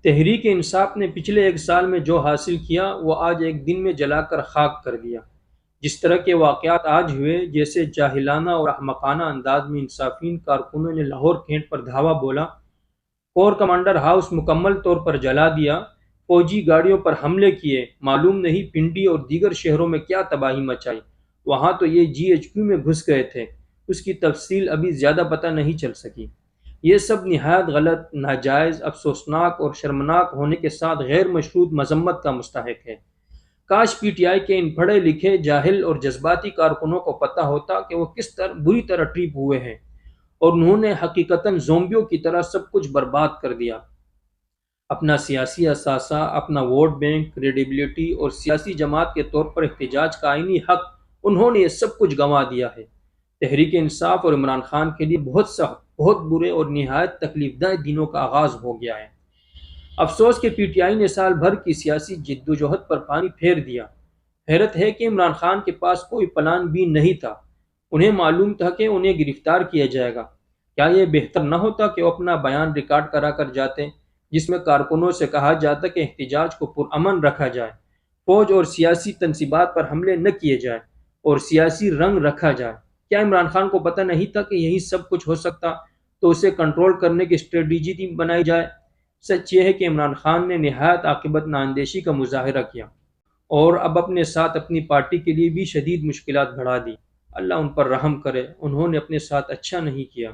تحریک انصاف نے پچھلے ایک سال میں جو حاصل کیا وہ آج ایک دن میں جلا کر خاک کر دیا۔ جس طرح کے واقعات آج ہوئے، جیسے جاہلانہ اور احمقانہ انداز میں انصافین کارکنوں نے لاہور کینٹ پر دھاوا بولا، کور کمانڈر ہاؤس مکمل طور پر جلا دیا، فوجی گاڑیوں پر حملے کیے، معلوم نہیں پنڈی اور دیگر شہروں میں کیا تباہی مچائی، وہاں تو یہ جی ایچ کیو میں گھس گئے تھے، اس کی تفصیل ابھی زیادہ پتہ نہیں چل سکی۔ یہ سب نہایت غلط، ناجائز، افسوسناک اور شرمناک ہونے کے ساتھ غیر مشروط مذمت کا مستحق ہے۔ کاش پی ٹی آئی کے ان پڑھے لکھے، جاہل اور جذباتی کارکنوں کو پتہ ہوتا کہ وہ کس طرح بری طرح ٹریپ ہوئے ہیں، اور انہوں نے حقیقتاً زومبیوں کی طرح سب کچھ برباد کر دیا۔ اپنا سیاسی اثاثہ، اپنا ووٹ بینک، کریڈیبلٹی اور سیاسی جماعت کے طور پر احتجاج کا آئینی حق، انہوں نے یہ سب کچھ گنوا دیا ہے۔ تحریک انصاف اور عمران خان کے لیے بہت سخت، بہت برے اور نہایت تکلیف دہ دنوں کا آغاز ہو گیا ہے۔ افسوس کہ پی ٹی آئی نے سال بھر کی سیاسی جدوجہد پر پانی پھیر دیا۔ حیرت ہے کہ عمران خان کے پاس کوئی پلان بھی نہیں تھا۔ انہیں معلوم تھا کہ انہیں گرفتار کیا جائے گا۔ کیا یہ بہتر نہ ہوتا کہ وہ اپنا بیان ریکارڈ کرا کر جاتے، جس میں کارکنوں سے کہا جاتا کہ احتجاج کو پرامن رکھا جائے، فوج اور سیاسی تنصیبات پر حملے نہ کیے جائیں اور سیاسی رنگ رکھا جائے؟ کیا عمران خان کو پتہ نہیں تھا کہ یہی سب کچھ ہو سکتا تو اسے کنٹرول کرنے کی اسٹریٹجی بنائی جائے؟ سچ یہ ہے کہ عمران خان نے نہایت عاقبت نااندیشی کا مظاہرہ کیا اور اب اپنے ساتھ اپنی پارٹی کے لیے بھی شدید مشکلات بڑھا دی۔ اللہ ان پر رحم کرے، انہوں نے اپنے ساتھ اچھا نہیں کیا۔